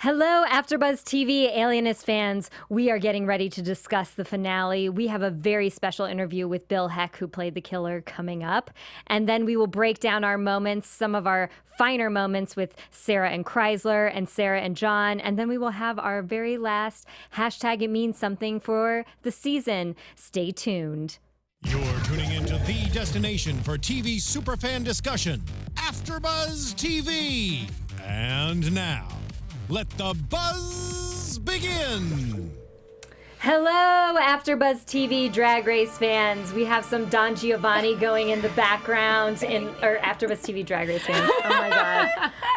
Hello, AfterBuzz TV Alienist fans. We are getting ready to discuss the finale. We have a very special interview with Bill Heck, who played the killer, coming up. And then we will break down our moments, some of our finer moments with Sarah and Chrysler and Sarah and John. And then we will have our very last hashtag It Means Something for the season. Stay tuned. You're tuning into the destination for TV superfan discussion, AfterBuzz TV. And now, let the buzz begin. Hello, AfterBuzz TV Drag Race fans. We have some Don Giovanni going in the background, or AfterBuzz TV Drag Race fans. Oh my God,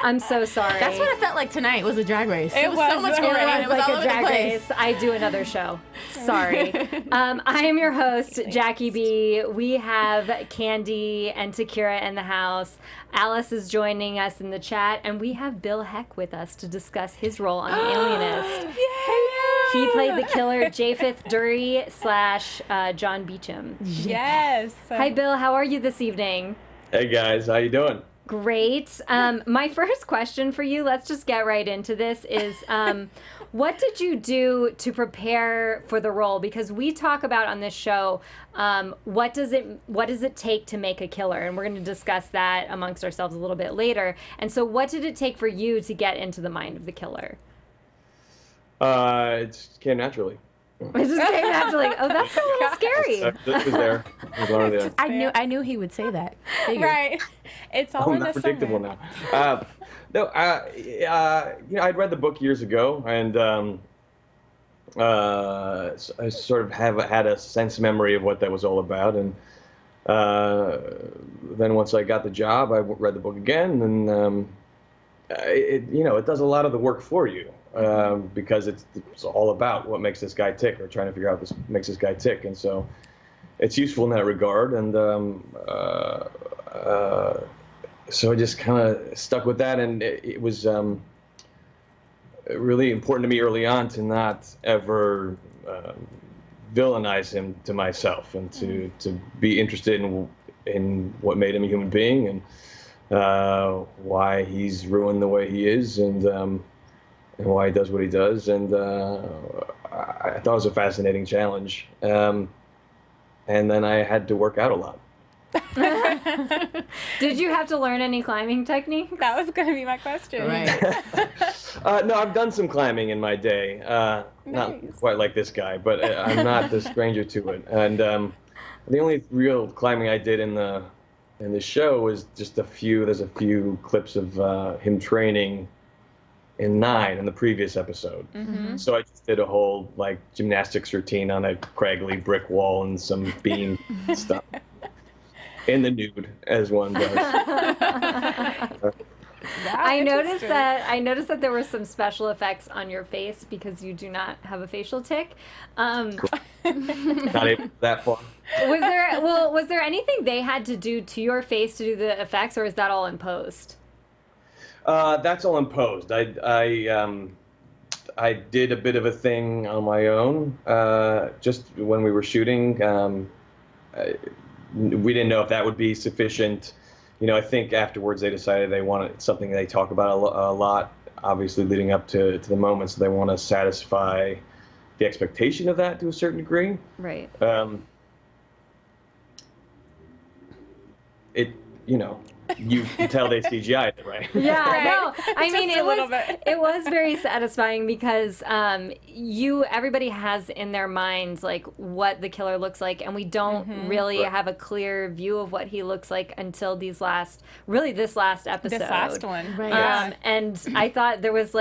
I'm so sorry. That's what it felt like tonight. Was a drag race. It was so much going on. It was like all a over the drag place. race. I do another show. Sorry. I am your host, Jackie B. We have Candi and Takira in the house. Alice is joining us in the chat, and we have Bill Heck with us to discuss his role on The Alienist. He played the killer Japheth Dury / John Beecham. Yes. Hi, Bill. How are you this evening? Hey, guys. How you doing? Great. My first question for you, let's just get right into this, is what did you do to prepare for the role? Because we talk about on this show, what does it take to make a killer? And we're going to discuss that amongst ourselves a little bit later. And so what did it take for you to get into the mind of the killer? It just came naturally. It just came naturally. Oh, that's a little scary. This was there. It was already there. I knew he would say that. Figured. Right. It's all in not the predictable summer. now. I'd read the book years ago, and I sort of had a sense memory of what that was all about. And then once I got the job, I read the book again, and it does a lot of the work for you. Because it's all about what makes this guy tick, or trying to figure out what makes this guy tick, and so it's useful in that regard. And so I just kind of stuck with that, and it was really important to me early on to not ever villainize him to myself, and to be interested in what made him a human being, and why he's ruined the way he is, and why he does what he does. And I thought it was a fascinating challenge. And then I had to work out a lot. Did you have to learn any climbing techniques? That was going to be my question. Right. No, I've done some climbing in my day. Not quite like this guy, but I'm not a stranger to it. And the only real climbing I did in the show was just there's a few clips of him training in the previous episode. Mm-hmm. So I just did a whole gymnastics routine on a craggly brick wall and some beam stuff. In the nude, as one does. I noticed that there were some special effects on your face because you do not have a facial tic. Not able that far. Was there anything they had to do to your face to do the effects, or is that all in post? That's all imposed. I did a bit of a thing on my own, just when we were shooting. We didn't know if that would be sufficient. I think afterwards they decided they wanted something they talk about a lot, obviously leading up to the moment, so they want to satisfy the expectation of that to a certain degree. Right. You can tell they CGI'd it, right? Yeah, Right. no. I mean, Just a little bit. it was very satisfying because everybody has in their minds what the killer looks like, and we don't really have a clear view of what he looks like until this last episode. This last one. Right. And I thought there was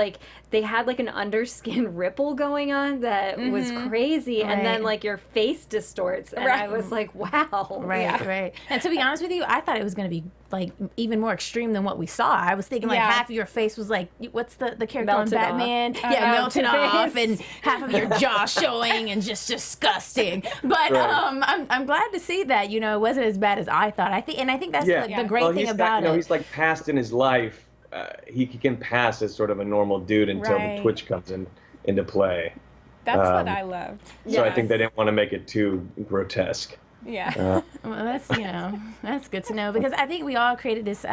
they had an underskin ripple going on that was crazy, and then your face distorts, and I was like, wow. Right, right. And to be honest with you, I thought it was going to be even more extreme than what we saw. I was thinking half of your face was what's the character Melted on Batman? off. Melted off, Two-Face. and half of your jaw showing, and just disgusting. But I'm glad to see that it wasn't as bad as I thought. I think that's the great thing about it. He's past in his life. He can pass as sort of a normal dude until the Twitch comes into play. That's what I loved. So I think they didn't want to make it too grotesque. Yeah. Well, that's good to know, because I think we all created this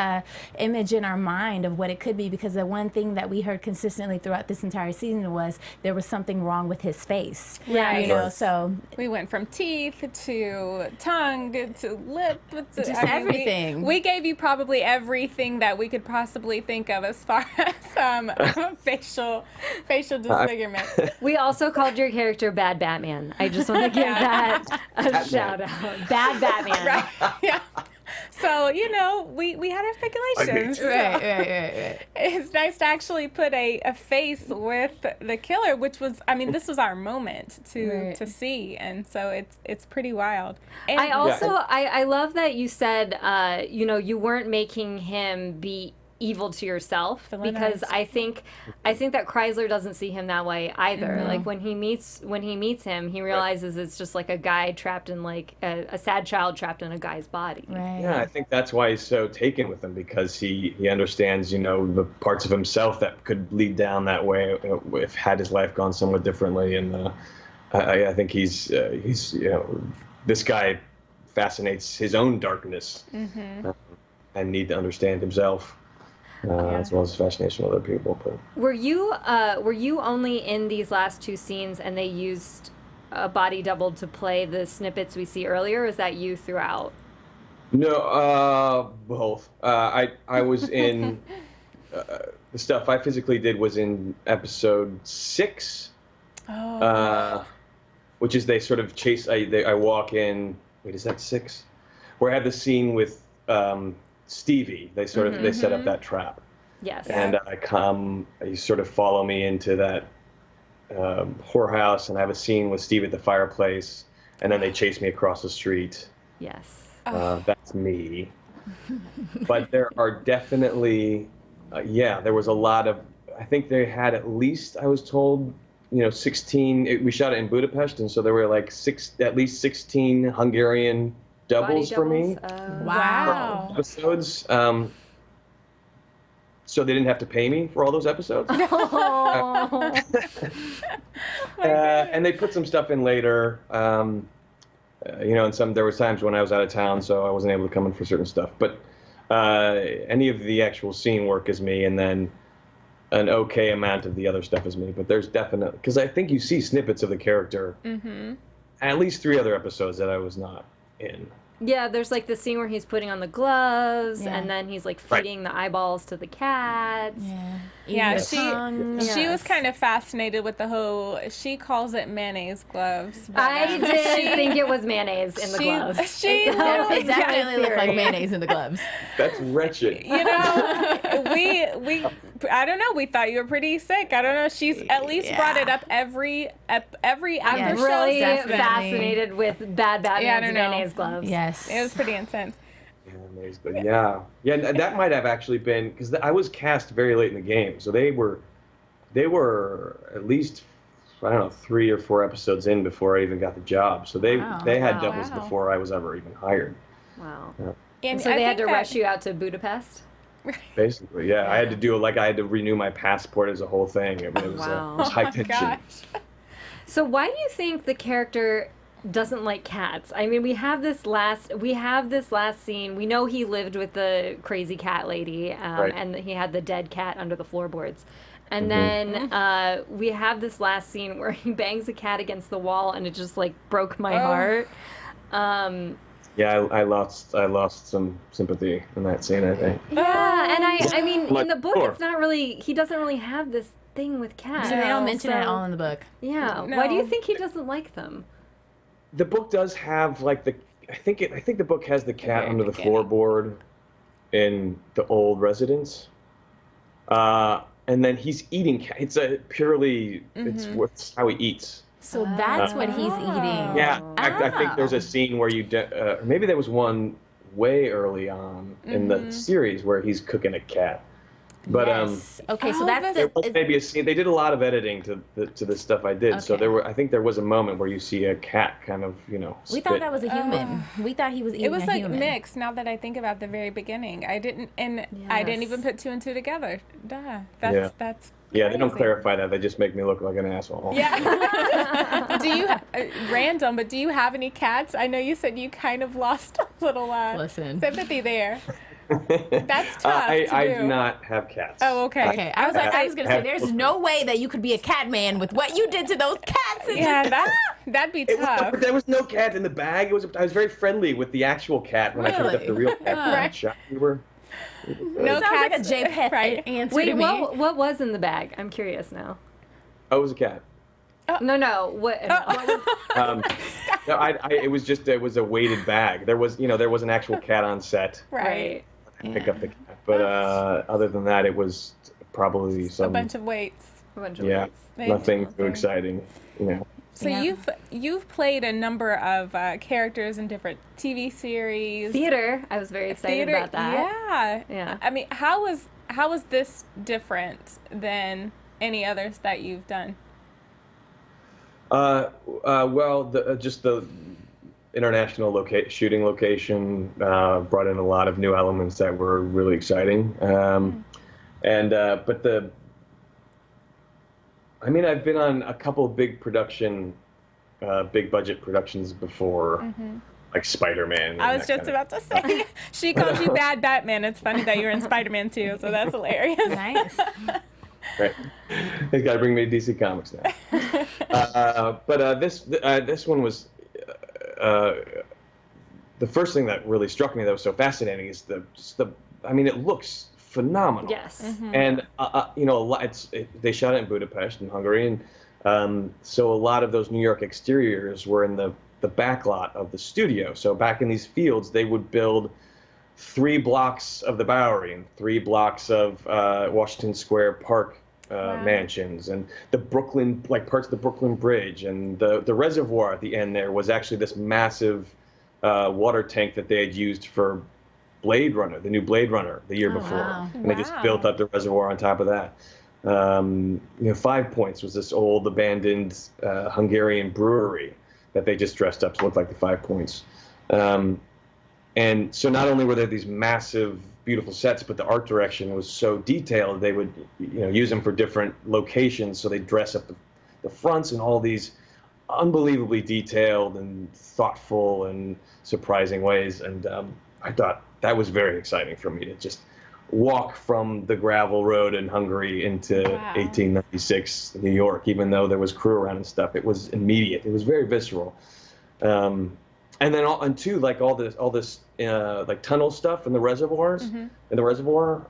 image in our mind of what it could be, because the one thing that we heard consistently throughout this entire season was there was something wrong with his face. Right. You know, so we went from teeth to tongue to lip to just everything. We gave you probably everything that we could possibly think of as far as facial disfigurement. We also called your character Bad Batman. I just want to give that a shout out. Bad Batman. Right. Yeah. So, we had our speculations. Right. It's nice to actually put a face with the killer, which was, this was our moment to see. And so it's pretty wild. And I also, I love that you said, you weren't making him be evil to yourself, because I think that Chrysler doesn't see him that way either. Mm-hmm. Like when he meets him, he realizes it's just like a guy trapped in like a sad child trapped in a guy's body. Right. Yeah, I think that's why he's so taken with him, because he understands, the parts of himself that could lead down that way if had his life gone somewhat differently. And I think he's this guy fascinates his own darkness, and need to understand himself. As well as fascination with other people. But were you only in these last two scenes and they used a body double to play the snippets we see earlier, or is that you throughout? No, both. I was in the stuff I physically did was in episode 6, which is they sort of chase. I walk in. Wait, is that 6? Where I had the scene with Stevie. They sort of they set up that trap. Yes. And you sort of follow me into that whorehouse, and I have a scene with Steve at the fireplace, and then they chase me across the street. Yes. That's me. But there are definitely, there was a lot of, I think they had at least, I was told, 16, we shot it in Budapest, and so there were like at least 16 Hungarian doubles for me. Wow. Episodes. So they didn't have to pay me for all those episodes. And they put some stuff in later. And there was times when I was out of town, so I wasn't able to come in for certain stuff. But any of the actual scene work is me, and then an okay amount of the other stuff is me. But there's definitely, because I think you see snippets of the character. At least 3 other episodes that I was not in. Yeah, there's like the scene where he's putting on the gloves, and then he's like feeding the eyeballs to the cats. Yeah, she was kind of fascinated with the whole, she calls it mayonnaise gloves. But, I did think it was mayonnaise in the gloves. They definitely look like mayonnaise in the gloves. That's wretched. I don't know, we thought you were pretty sick. I don't know, she's at least brought it up every episode. I'm really fascinated with Bad Batman's mayonnaise gloves. Yes. It was pretty intense. Yeah, that might have actually been, because I was cast very late in the game, so they were at least, I don't know, 3 or 4 episodes in before I even got the job. So they had doubles before I was ever even hired. Wow. Yeah. And so they had to rush you out to Budapest? Basically, yeah. I had to renew my passport as a whole thing. It was high tension. Gosh. So why do you think the character doesn't like cats? I mean, we have this last scene. We know he lived with the crazy cat lady, and he had the dead cat under the floorboards. And then we have this last scene where he bangs a cat against the wall, and it just like broke my heart. Yeah, I lost some sympathy in that scene, I think. Yeah, and I mean, in the book, it's not really, he doesn't really have this thing with cats. So they don't mention it at all in the book. Yeah. No. Why do you think he doesn't like them? The book does have like I think the book has the cat under the floorboard in the old residence. And then he's eating cat. It's it's how he eats. So that's what he's eating. Yeah, I think there's a scene where maybe there was one way early on in the series where he's cooking a cat. But okay, so that's maybe a scene. They did a lot of editing to the stuff I did. Okay. So I think there was a moment where you see a cat kind of, We thought that was a human. We thought he was eating a human. It was like mixed. Now that I think about the very beginning, I didn't even put 2 and 2 together. Duh. That's Yeah, they don't clarify that. They just make me look like an asshole. Yeah. Do you random? But do you have any cats? I know you said you kind of lost a little sympathy there. That's tough. I do not have cats. Oh, okay. Okay, I was gonna say, there's no way that you could be a cat man with what you did to those cats. Yeah, that'd be tough. There was no cat in the bag. I was very friendly with the actual cat when I picked up the real cat from the shop. We were. No sounds cats, like a JPEG right. answer Wait, to me. what was in the bag? I'm curious now. Oh, it was a cat. No. What was, No, it was a weighted bag. There was an actual cat on set. Right. Pick up the cat, but other than that, it was probably A bunch of weights. nothing too exciting, So you've played a number of characters in different TV series. theater? I was very excited about that. Yeah. I mean, how was this different than any others that you've done? Well, just the international shooting location brought in a lot of new elements that were really exciting. I've been on a couple of big budget productions before, like Spider-Man. I was just about to say, she called you Bad Batman. It's funny that you're in Spider-Man too, so that's hilarious. Nice. Right. He's got to bring me to DC Comics now. But this one was the first thing that really struck me that was so fascinating is it looks phenomenal. Yes. And they shot it in Budapest in Hungary, and so a lot of those New York exteriors were in the back lot of the studio. So back in these fields, they would build 3 blocks of the Bowery and 3 blocks of Washington Square Park mansions, and the Brooklyn, like parts of the Brooklyn Bridge, and the reservoir at the end there was actually this massive water tank that they had used for Blade Runner, the new Blade Runner, the year before. Wow. And they just built up the reservoir on top of that. 5 Points was this old abandoned Hungarian brewery that they just dressed up to look like the 5 Points. And so not only were there these massive, beautiful sets, but the art direction was so detailed. They would use them for different locations. So they dress up the fronts in all these unbelievably detailed and thoughtful and surprising ways. And I thought that was very exciting for me to just walk from the gravel road in Hungary into 1896 New York, even though there was crew around and stuff. It was immediate. It was very visceral. And then all this like tunnel stuff in the reservoirs, in the reservoir,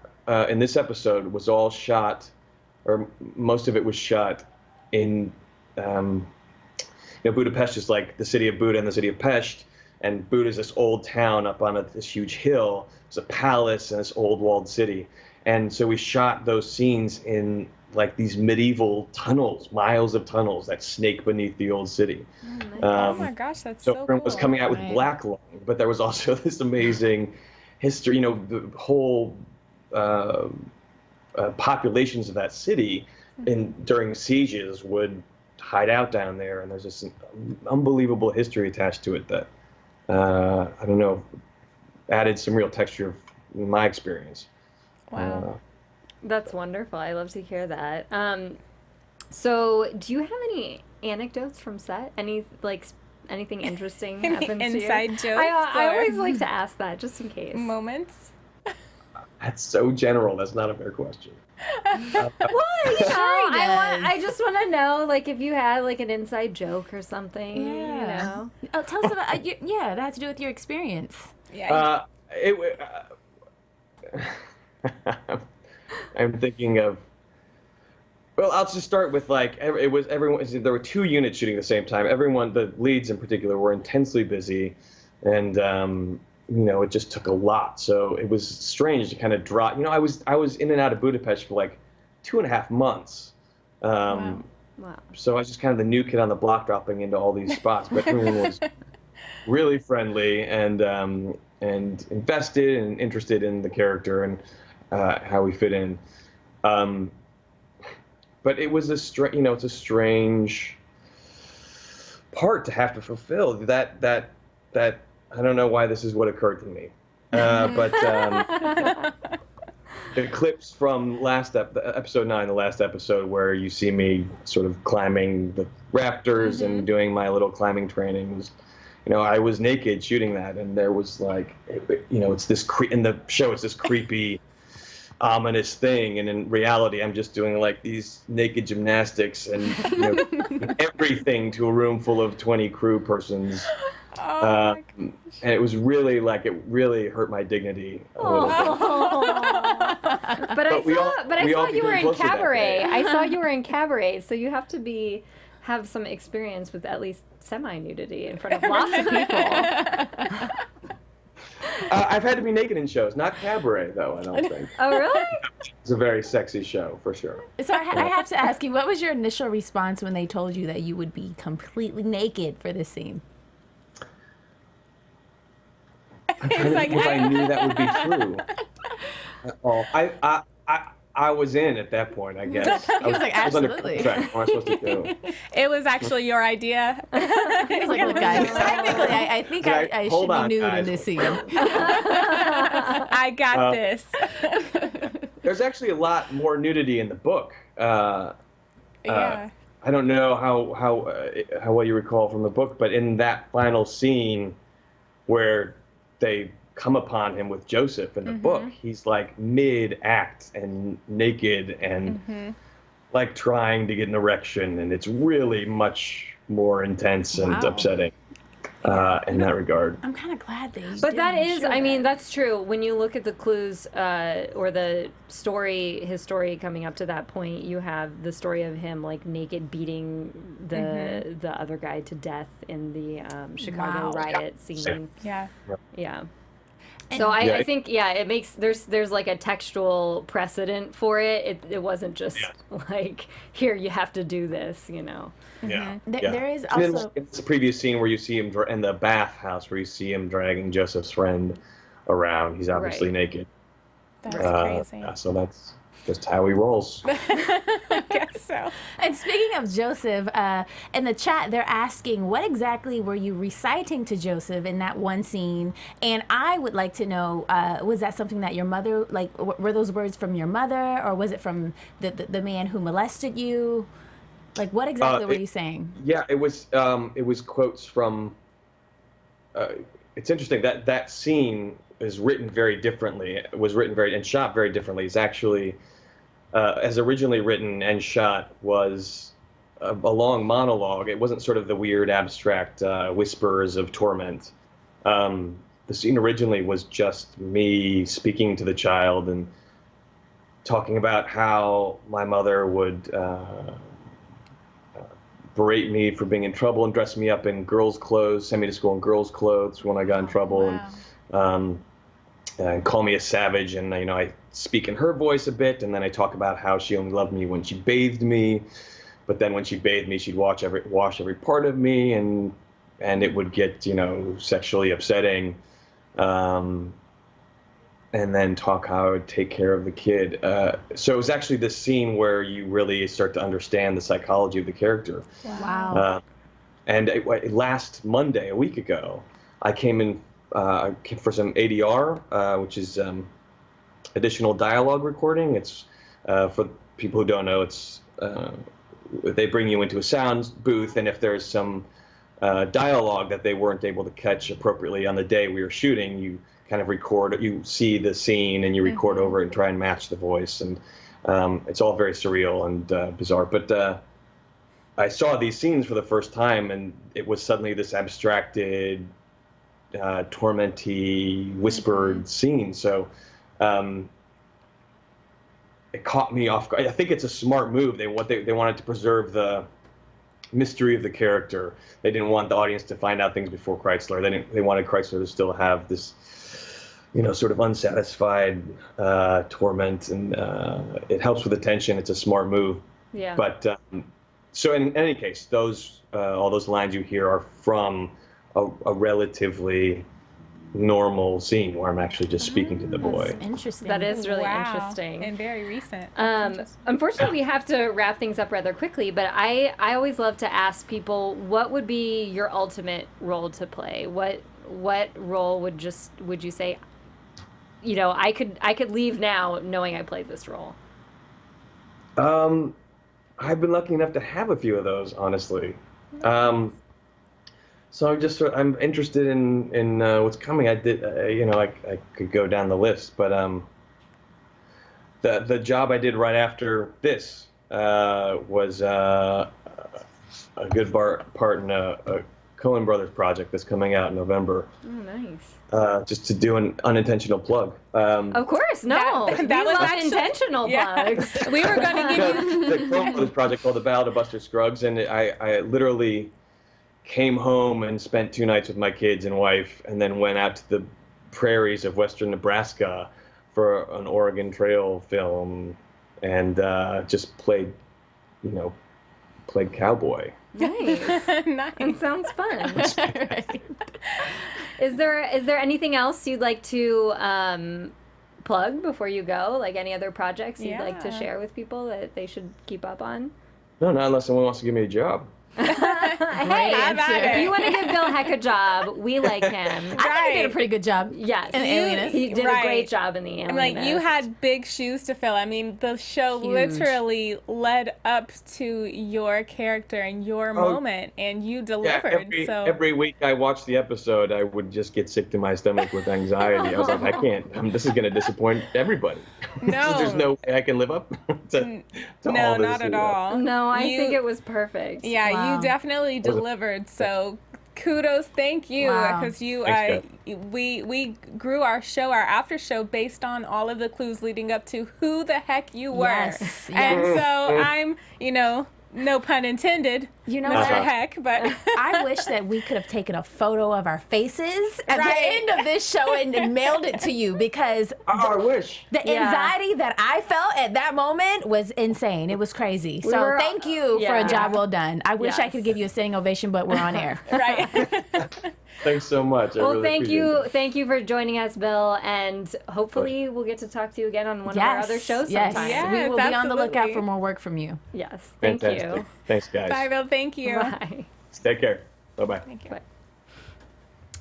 in this episode was all shot, or most of it was shot in, Budapest is like the city of Buda and the city of Pest, and Buda is this old town up on this huge hill. It's a palace and this old walled city, and so we shot those scenes in like these medieval tunnels, miles of tunnels that snake beneath the old city. Oh my gosh, that's so cool. Film was coming out with black lighting, but there was also this amazing history. The whole populations of that city during sieges would hide out down there, and there's this unbelievable history attached to it that I don't know, added some real texture in my experience. Wow. That's wonderful. I love to hear that. So do you have any anecdotes from set? Anything interesting happens to you? Inside jokes? I always like to ask that, just in case. Moments? That's so general. That's not a fair question. Well, I just want to know, like, if you had like an inside joke or something. Yeah. Oh, tell us about that has to do with your experience. Yeah. I'm thinking of. Well, I'll just start with like everyone. There were 2 units shooting at the same time. Everyone, the leads in particular, were intensely busy, and it just took a lot. So it was strange to kind of drop. I was in and out of Budapest for like 2.5 months. Wow. So I was just kind of the new kid on the block, dropping into all these spots. But everyone was really friendly and invested and interested in the character and how we fit in. But it was it's a strange part to have to fulfill. That I don't know why this is what occurred to me. But the clips from episode 9, the last episode, where you see me sort of climbing the rafters and doing my little climbing training, was, I was naked shooting that, and there was like, it's this in the show, it's this creepy, ominous thing, and in reality, I'm just doing like these naked gymnastics and everything to a room full of 20 crew persons. And it was really it really hurt my dignity a little bit. But I saw you were in Cabaret. I saw you were in Cabaret, so you have to have some experience with at least semi-nudity in front of lots of people. I've had to be naked in shows, not Cabaret though, I don't think. Oh, really? It's a very sexy show, for sure. So I have to ask you, what was your initial response when they told you that you would be completely naked for this scene? I'm trying to think if I knew that would be true. I was in at that point, I guess. He was like, absolutely. What am I supposed to do? It was actually your idea. He's like, look, guys, technically, I think I should be nude in this scene. I got this. There's actually a lot more nudity in the book. Yeah. I don't know how well you recall from the book, but in that final scene where they come upon him with Joseph in the book, he's like mid-act and naked and like trying to get an erection, and it's really much more intense and upsetting in that regard. I'm kind of glad they But that is, I mean, that's true. When you look at the clues or the story, his story coming up to that point, you have the story of him like naked beating the other guy to death in the Chicago riot scene. Yeah. Yeah. So I think it makes there's like a textual precedent for it. It wasn't just like, here, you have to do this, Yeah. There is also it's the previous scene where you see him in the bathhouse, where you see him dragging Joseph's friend around. He's obviously naked. That's crazy. So that's just how he rolls. I guess so. And speaking of Joseph, in the chat, they're asking, what exactly were you reciting to Joseph in that one scene? And I would like to know, was that something that your mother, like, were those words from your mother, or was it from the man who molested you? Like, what exactly were you saying? Yeah, it was quotes from. It's interesting that scene is written very differently. It was written and shot very differently. It's actually, as originally written and shot, was a long monologue. It wasn't sort of the weird abstract whispers of torment. The scene originally was just me speaking to the child and talking about how my mother would berate me for being in trouble and dress me up in girls' clothes, send me to school in girls' clothes when I got in trouble, and call me a savage. And I speak in her voice a bit, and then I talk about how she only loved me when she bathed me, but then when she bathed me, she'd wash every part of me, and it would get sexually upsetting. And then talk how I would take care of the kid. So it was actually this scene where you really start to understand the psychology of the character. Wow. And last Monday, a week ago, I came in for some ADR, which is additional dialogue recording. It's for people who don't know, it's they bring you into a sound booth, and if there's some dialogue that they weren't able to catch appropriately on the day we were shooting, you kind of record, you see the scene and you record over it and try and match the voice. And it's all very surreal and bizarre. But I saw these scenes for the first time, and it was suddenly this abstracted, tormenty, whispered scene. So it caught me off guard. I think it's a smart move. They wanted to preserve the mystery of the character. They didn't want the audience to find out things before Chrysler. They wanted Chrysler to still have this, sort of unsatisfied torment, and it helps with the tension. It's a smart move. Yeah. But so in any case, those all those lines you hear are from a relatively normal scene where I'm actually just speaking to the boy. That's interesting. That is really interesting. And very recent. Unfortunately, we have to wrap things up rather quickly, but I always love to ask people, what would be your ultimate role to play? What role would you say, you know, I could leave now knowing I played this role? I've been lucky enough to have a few of those, honestly. So I'm interested in what's coming. I did, I could go down the list, but the job I did right after this was a good part in a Coen Brothers project that's coming out in November. Oh, nice. Just to do an unintentional plug. Of course, no. That was actually, intentional plugs. We were going to give you the Coen Brothers project called The Ballad of Buster Scruggs, and I literally came home and spent 2 nights with my kids and wife, and then went out to the prairies of western Nebraska for an Oregon Trail film, and just played cowboy. Nice. nice. It sounds fun. Right. Is there anything else you'd like to plug before you go? Like any other projects you'd like to share with people that they should keep up on? No, not unless someone wants to give me a job. Hey, if you want to give Bill Heck a job, we like him. I think he did a pretty good job. Yes. In Alienist. He did a great job in the Alienist. I'm like, you had big shoes to fill. I mean, the show literally led up to your character and your moment, and you delivered. Every week I watched the episode, I would just get sick to my stomach with anxiety. I was like, I can't. This is going to disappoint everybody. No. There's no way I can live up to no, all this. not at all. No, I think it was perfect. Yeah, Wow. you definitely delivered. So kudos, thank you, because we grew our show, our after show, based on all of the clues leading up to who the heck you were. Yes, And so I'm, no pun intended, Mr. what? Heck, but I wish that we could have taken a photo of our faces at the end of this show and mailed it to you, because I wish. the anxiety that I felt at that moment was insane. It was crazy. So thank you for a job well done. I wish I could give you a standing ovation, but we're on air. right. Thanks so much. Well, thank you. Thank you for joining us, Bill. And hopefully we'll get to talk to you again on one of our other shows sometime. Yes, we will be on the lookout for more work from you. Yes. Thank you. Thanks, guys. Bye, Bill. Thank you. Bye. Take care. Bye-bye. Thank you. Bye.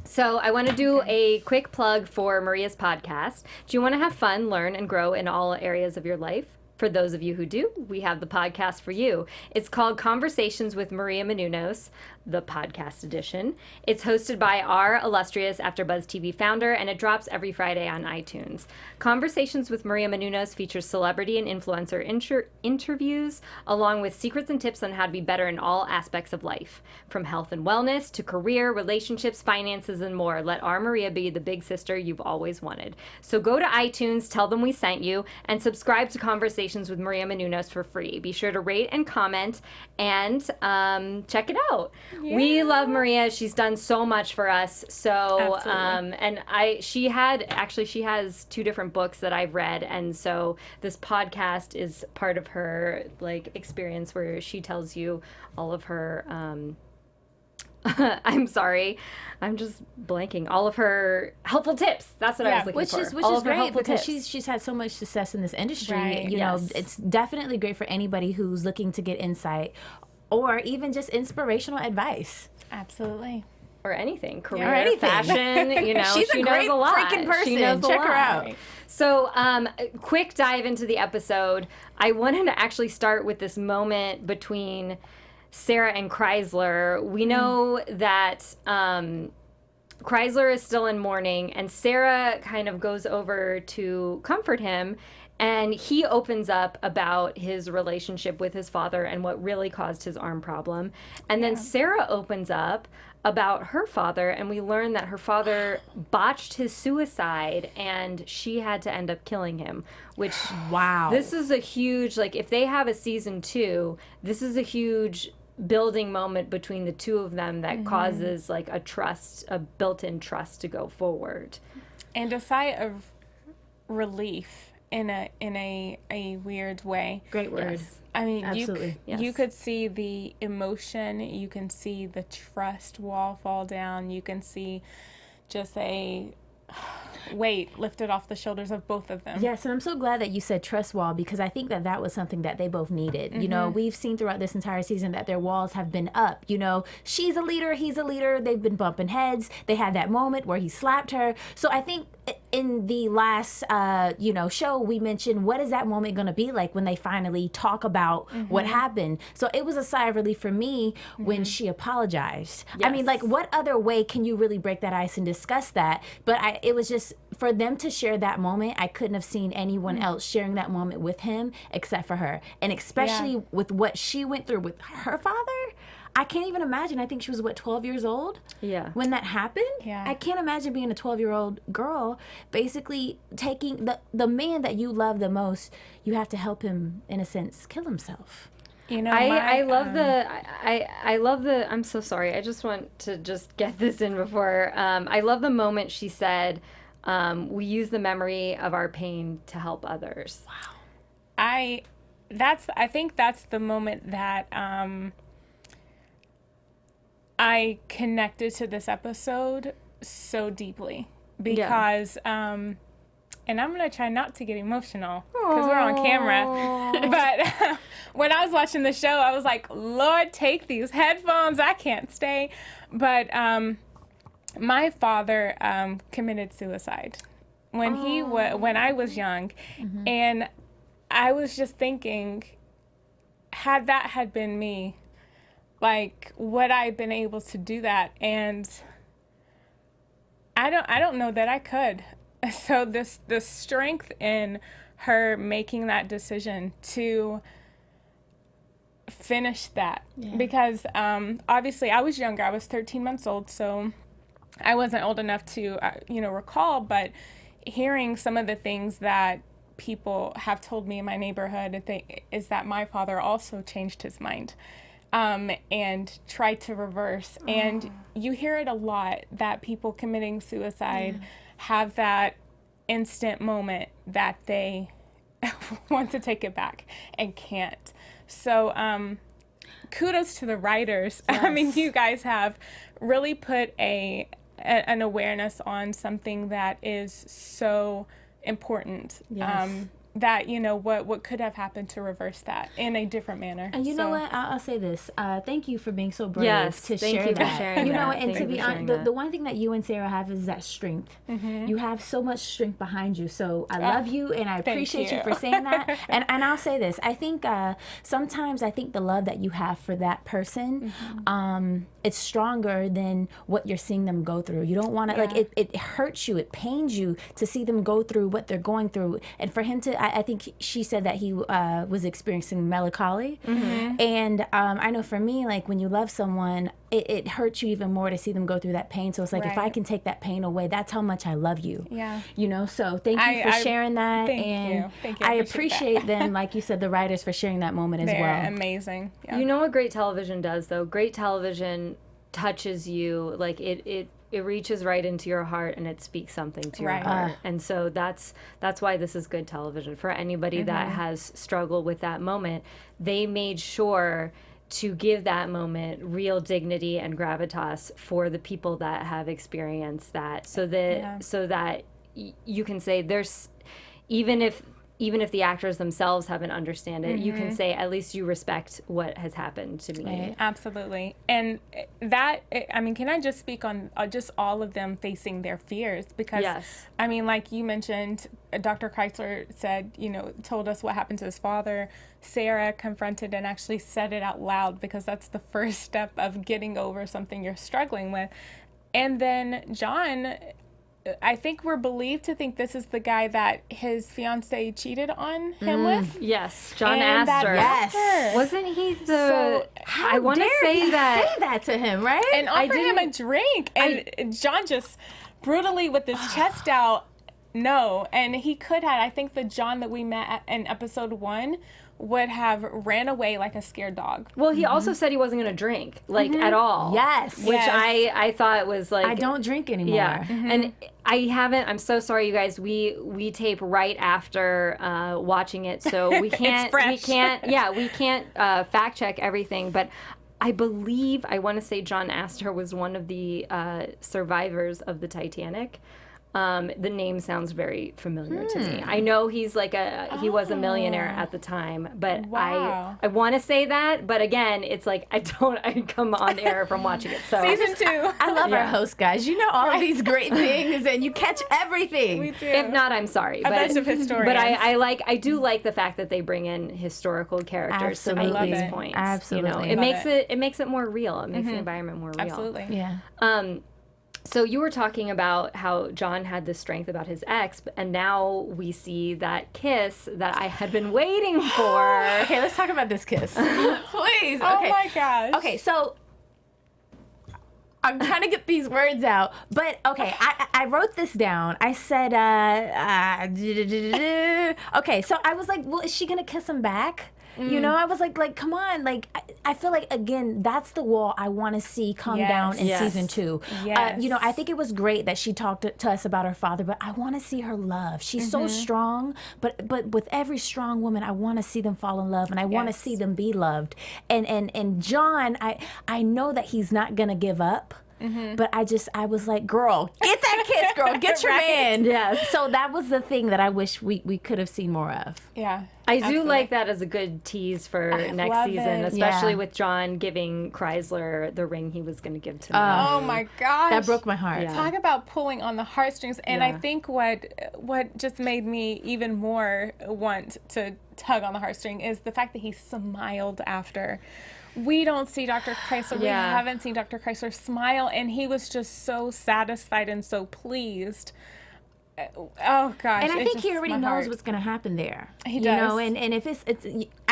So I want to do a quick plug for Maria's podcast. Do you want to have fun, learn, and grow in all areas of your life? For those of you who do, we have the podcast for you. It's called Conversations with Maria Menounos, the podcast edition. It's hosted by our illustrious AfterBuzz TV founder, and it drops every Friday on iTunes. Conversations with Maria Menounos features celebrity and influencer interviews, along with secrets and tips on how to be better in all aspects of life, from health and wellness to career, relationships, finances, and more. Let our Maria be the big sister you've always wanted. So go to iTunes, tell them we sent you, and subscribe to Conversations with Maria Menounos for free. Be sure to rate and comment and check it out. Yeah. We love Maria. She's done so much for us. So she has 2 different books that I've read, and so this podcast is part of her experience where she tells you all of her I'm sorry, I'm just blanking. All of her helpful tips. That's what I was looking for. Which is great, because she's had so much success in this industry. Right. You know, it's definitely great for anybody who's looking to get insight or even just inspirational advice. Absolutely. Or anything, career, or anything. Fashion, She's a great knows a lot. freaking person. She knows Check her out. So, quick dive into the episode. I wanted to actually start with this moment between Sarah and Chrysler. We know that Chrysler is still in mourning, and Sarah kind of goes over to comfort him, and he opens up about his relationship with his father and what really caused his arm problem. And then Sarah opens up about her father, and we learn that her father botched his suicide and she had to end up killing him, which this is a huge, if they have a season 2, this is a huge building moment between the two of them that causes a built-in trust to go forward. And a sigh of relief in a weird way. Great word. Yes. I mean, absolutely. You could see the emotion, you can see the trust wall fall down, you can see just a weight lifted off the shoulders of both of them. Yes, and I'm so glad that you said trust wall, because I think that was something that they both needed. You know, we've seen throughout this entire season that their walls have been up. You know, she's a leader, he's a leader, they've been bumping heads. They had that moment where he slapped her. So I think in the last, show, we mentioned what is that moment going to be like when they finally talk about what happened. So it was a sigh of relief for me when she apologized. Yes. I mean, like, what other way can you really break that ice and discuss that? But it was just for them to share that moment. I couldn't have seen anyone else sharing that moment with him except for her, and especially with what she went through with her father. I can't even imagine. I think she was, 12 years old? Yeah. When that happened? Yeah. I can't imagine being a 12-year-old girl basically taking the man that you love the most. You have to help him, in a sense, kill himself. You know, I love the I'm so sorry. I just want to just get this in before. I love the moment she said, we use the memory of our pain to help others. Wow. I think that's the moment that I connected to this episode so deeply because, and I'm going to try not to get emotional because we're on camera, but when I was watching the show, I was like, Lord, take these headphones. I can't stay. But my father committed suicide when when I was young. And I was just thinking, had that had been me, like, would I have been able to do that? And I don't know that I could. So the strength in her making that decision to finish that, because obviously I was younger. I was 13 months old, so I wasn't old enough to recall. But hearing some of the things that people have told me in my neighborhood is that my father also changed his mind. And try to reverse. And you hear it a lot that people committing suicide have that instant moment that they want to take it back and can't. So kudos to the writers. Yes. I mean, you guys have really put an awareness on something that is so important. Yes. That, what could have happened to reverse that in a different manner. And you know what? I'll say this. Thank you for being so brave to thank share you that. for sharing you know, that. and Thank to you be for sharing honest, that. the one thing that you and Sarah have is that strength. You have so much strength behind you. So I love you, and I appreciate you for saying that. And I'll say this. I think sometimes the love that you have for that person, it's stronger than what you're seeing them go through. You don't want to, it hurts you, it pains you to see them go through what they're going through. And for him to, I think she said that he was experiencing melancholy. And I know for me, like, when you love someone, it hurts you even more to see them go through that pain. So it's like, if I can take that pain away, that's how much I love you. Yeah. So thank you for sharing that. Thank and you. I appreciate them, like you said, the writers for sharing that moment as well. They're amazing. Yeah. You know what great television does, though? Great television touches you, like it reaches right into your heart and it speaks something to your heart. And so that's why this is good television. For anybody that has struggled with that moment, they made sure to give that moment real dignity and gravitas for the people that have experienced that, so that you can say there's, even if the actors themselves haven't understand it, you can say, at least you respect what has happened to me. Right. Absolutely. And that, I mean, can I just speak on just all of them facing their fears? Because, I mean, like you mentioned, Dr. Kreisler said, told us what happened to his father. Sarah confronted and actually said it out loud, because that's the first step of getting over something you're struggling with. And then John, I think we're believed to think this is the guy that his fiance cheated on him with. Yes, John And Astor. Yes. Wasn't he the? So, I want to say that to him, right? And offer him a drink, and John just brutally, with his chest out, no. And he could have. I think the John that we met in episode 1 would have ran away like a scared dog. Well, he also said he wasn't going to drink, like, at all. Yes. Which I thought was like, I don't drink anymore. Yeah. And I haven't, I'm so sorry, you guys. We tape right after watching it, so we can't, we can't fact check everything, but I want to say John Astor was one of the survivors of the Titanic. The name sounds very familiar to me. I know he's like he was a millionaire at the time, but Wow. I want to say that, but again, it's like I come on air from watching it. So Season 2. I love our host, guys. You know all of these great things, and you catch everything. We do. if not, I'm sorry. A bunch of historians. But I do like the fact that they bring in historical characters to make Absolutely. these Love it. points. Absolutely. It Love makes it makes it more real. It makes the environment more real. Absolutely. Yeah. So you were talking about how John had this strength about his ex, and now we see that kiss that I had been waiting for. Okay, let's talk about this kiss. Please. Oh Okay. my gosh. Okay, so I'm trying to get these words out, but okay, I wrote this down. I said, okay, so I was like, well, is she gonna kiss him back? You know, I was like, come on, like, I feel like, again, that's the wall I want to see come down in Yes. season 2. Yes. You know, I think it was great that she talked to us about her father, but I want to see her love. She's so strong, but with every strong woman, I want to see them fall in love, and I want to Yes. see them be loved. And John, I know that he's not gonna give up. But I was like, girl, get that kiss, girl, get your man. Yes. So that was the thing that I wish we could have seen more of. Yeah. I do absolutely. like that as a good tease for next love season, it. especially Yeah. with John giving Chrysler the ring he was going to give to me. Oh my gosh. That broke my heart. Yeah. Talk about pulling on the heartstrings. And I Yeah. think what just made me even more want to tug on the heartstring is the fact that he smiled after. We don't see Dr. Chrysler. We Yeah. haven't seen Dr. Chrysler smile, and he was just so satisfied and so pleased. Oh gosh! And I it think just- he already my knows heart. what's going to happen there. He You know, does. and if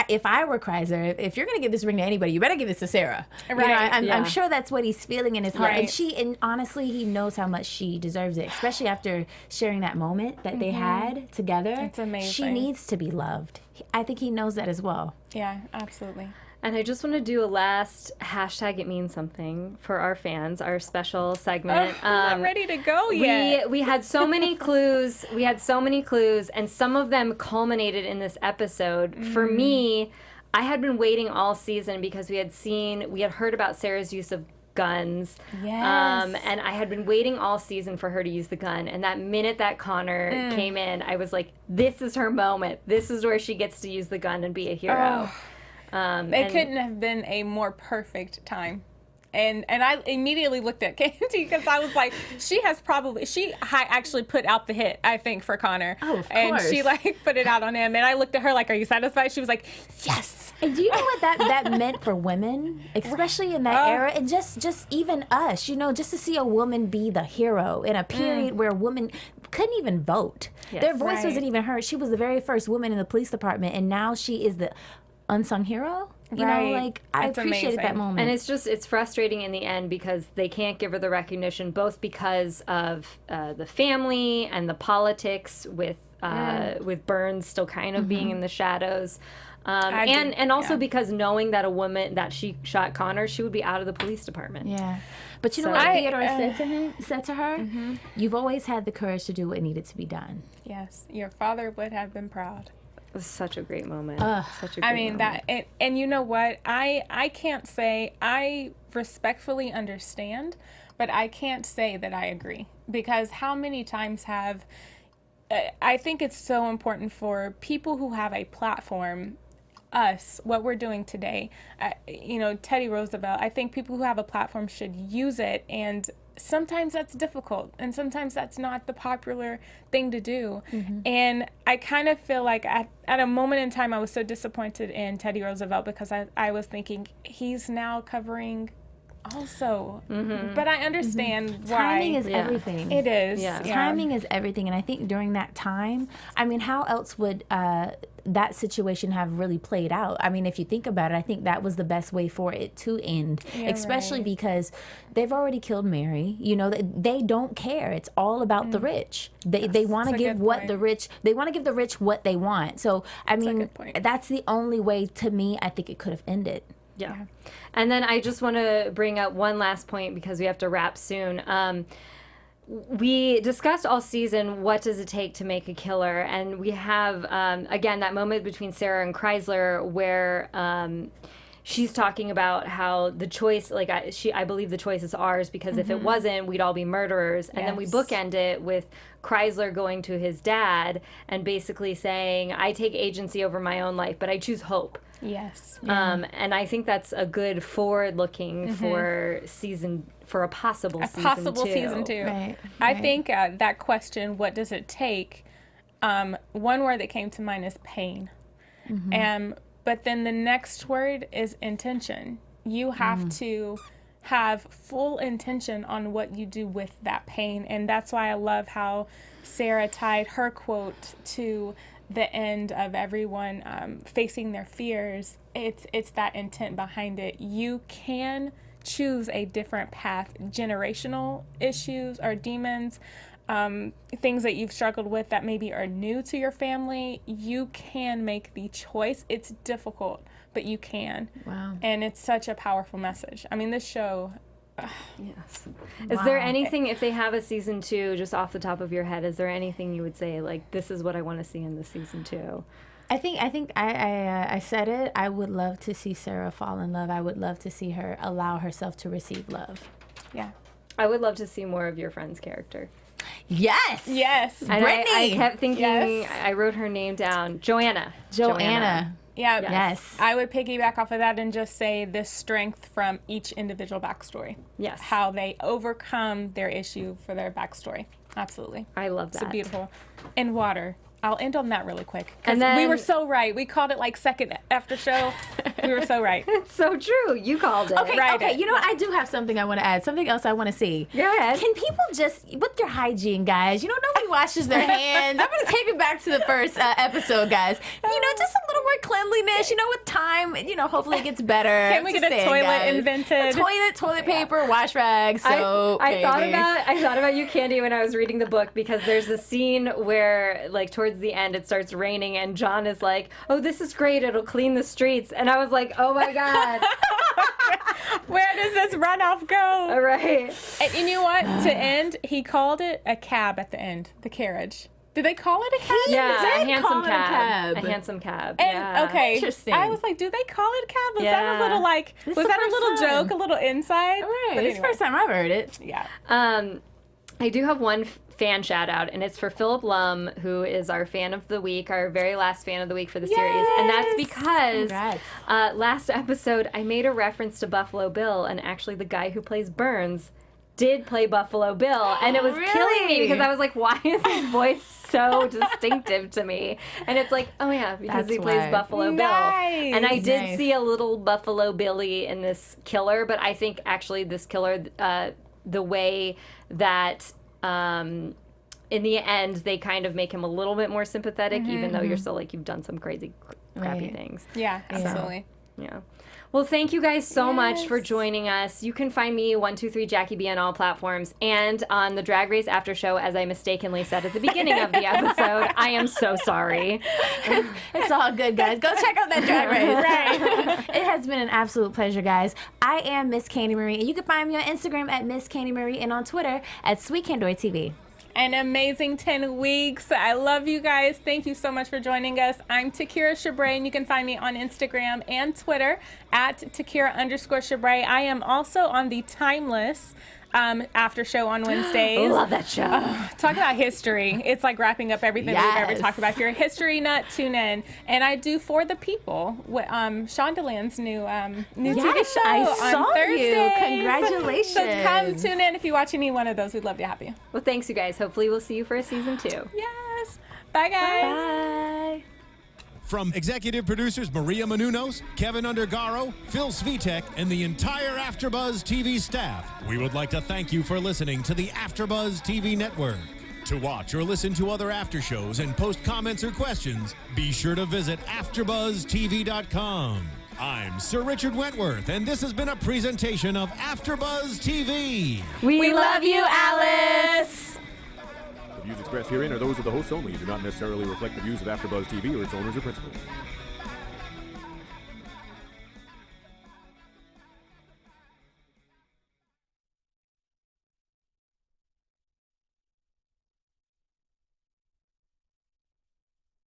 if I were Chrysler, if you're going to give this ring to anybody, you better give this to Sarah. You know, Right. I'm Yeah. sure that's what he's feeling in his heart. Right. And honestly, he knows how much she deserves it, especially after sharing that moment that they had together. It's She amazing. needs to be loved. I think he knows that as well. Yeah, absolutely. And I just want to do a last hashtag it means something for our fans, our special segment. I'm not ready to go yet. We had so many clues. We had so many clues, and some of them culminated in this episode. For me, I had been waiting all season because we had heard about Sarah's use of guns. Yes. And I had been waiting all season for her to use the gun. And that minute that Connor came in, I was like, this is her moment. This is where she gets to use the gun and be a hero. It couldn't have been a more perfect time. And I immediately looked at Candi because I was like, she actually put out the hit, I think, for Connor. Oh, of And she course. put it out on him. And I looked at her like, are you satisfied? She was like, yes. And do you know what that meant for women, especially in that era, and just even us, you know, just to see a woman be the hero in a period where a woman couldn't even vote. Yes. Their voice Right. wasn't even heard. She was the very first woman in the police department, and now she is the unsung hero. You know, Right. like I That's appreciated that amazing. moment. And it's frustrating in the end because they can't give her the recognition, both because of the family and the politics with Burns still kind of being in the shadows. And also because knowing that a woman that she shot Connor, she would be out of the police department. Yeah. But you know So- what I- Theodore said to her? You've always had the courage to do what needed to be done. Yes, your father would have been proud. It was such a great moment. Such a great I mean, moment. and you know what? I can't say I respectfully understand, but I can't say that I agree. Because how many times have, I think it's so important for people who have a platform, us, what we're doing today, Teddy Roosevelt, I think people who have a platform should use it, and sometimes that's difficult and sometimes that's not the popular thing to do. And I kind of feel like at a moment in time I was so disappointed in Teddy Roosevelt because I was thinking he's now covering also, but I understand why. Timing is everything. It is. Yeah. Timing is everything, and I think during that time, I mean, how else would that situation have really played out? I mean, if you think about it, I think that was the best way for it to end, especially right. because they've already killed Mary. You know, they don't care. It's all about the rich. They want to That's a give good what point. the rich. They want to give the rich what they want. So I mean, good point. that's the only way to me. I think it could have ended. Yeah. And then I just want to bring up one last point because we have to wrap soon. We discussed all season, what does it take to make a killer? And we have, again, that moment between Sarah and Chrysler where she's talking about how the choice, like I believe the choice is ours because if it wasn't, we'd all be murderers. And then we bookend it with Chrysler going to his dad and basically saying, I take agency over my own life, but I choose hope. Yes. And I think that's a good forward looking for a possible season two. Right. I think that question, what does it take? One word that came to mind is pain. But then the next word is intention. You have to have full intention on what you do with that pain. And that's why I love how Sarah tied her quote to the end of everyone facing their fears. It's that intent behind it. You can choose a different path. Generational issues or demons, things that you've struggled with that maybe are new to your family, you can make the choice. It's difficult, but you can. Wow. And it's such a powerful message. I mean, this show... Yes. Is there anything, if they have a season 2, just off the top of your head, is there anything you would say, like, this is what I want to see in the season 2? I think I said it. I would love to see Sarah fall in love. I would love to see her allow herself to receive love. Yeah. I would love to see more of your friend's character. Yes. Yes. And Brittany. I kept thinking, Yes. I wrote her name down, Joanna. Yeah. Yes. I would piggyback off of that and just say this strength from each individual backstory. Yes. How they overcome their issue for their backstory. Absolutely. I love that. So beautiful. And water. I'll end on that really quick. And Because then- we were so right. We called it like second after show. We were so right. It's so true. You called it. Okay, Right. okay. You know what? I do have something I want to add. Something else I want to see. Go ahead. Can people just, with their hygiene, guys, nobody washes their hands. I'm going to take it back to the first episode, guys. Just a little more cleanliness, with time, hopefully it gets better. Can we Just get a saying, toilet guys. invented? Toilet paper, wash rags, soap, I thought baby. about you, Candi, when I was reading the book, because there's a scene where, like, towards the end, it starts raining, and John is like, "Oh, this is great! It'll clean the streets." And I was like, "Oh my god!" Where does this runoff go? All right. And you know what? To end, he called it a cab at the end, the carriage. Did they call it a cab? Yeah, did a handsome call it a cab. cab. A handsome cab. And yeah. okay, Interesting. I was like, do they call it a cab? Was that Yeah. a little like, This was is the that a first little time. joke, a little inside? Right, But it's the first time I've heard it. Yeah. I do have one fan shout out, and it's for Philip Lum, who is our fan of the week, our very last fan of the week for the series. And that's because Congrats. last episode I made a reference to Buffalo Bill, and actually the guy who plays Burns did play Buffalo Bill, and it was killing me Really? because I was like, why is his voice so distinctive to me? And it's like, oh yeah, because That's he plays why. Buffalo Nice. Bill. And I did Nice. see a little Buffalo Billy in this killer, but I think actually this killer, the way that in the end they kind of make him a little bit more sympathetic, even though you're still like, you've done some crazy crappy Right. things. Yeah, absolutely. Yeah. Well, thank you guys so much for joining us. You can find me 123 Jackie B on all platforms and on the Drag Race After Show, as I mistakenly said at the beginning of the episode. I am so sorry. It's all good, guys. Go check out that Drag Race. Right. It has been an absolute pleasure, guys. I am Miss Candi Marie, and you can find me on Instagram at Miss Candi Marie and on Twitter at Sweet Candor TV. An amazing 10 weeks. I love you guys. Thank you so much for joining us. I'm Takira Shabrae, and you can find me on Instagram and Twitter at Takira_Shabrae. I am also on the Timeless after show on Wednesdays. Love that show. Talk about history. It's like wrapping up everything we've ever Yes. talked about. If you're a history nut, tune in. And I do For the People, Shondaland's new TV Yes, show I on saw you. Thursdays. Congratulations. So come tune in if you watch any one of those. We'd love to have you. Well, thanks, you guys. Hopefully we'll see you for a season 2. Yes. Bye, guys. Bye. From executive producers Maria Menounos, Keven Undergaro, Phil Svitek, and the entire AfterBuzz TV staff, we would like to thank you for listening to the AfterBuzz TV network. To watch or listen to other after shows and post comments or questions, be sure to visit AfterBuzzTV.com. I'm Sir Richard Wentworth, and this has been a presentation of AfterBuzz TV. We love you, Alice! The views expressed herein are those of the hosts only and do not necessarily reflect the views of AfterBuzz TV or its owners or principals.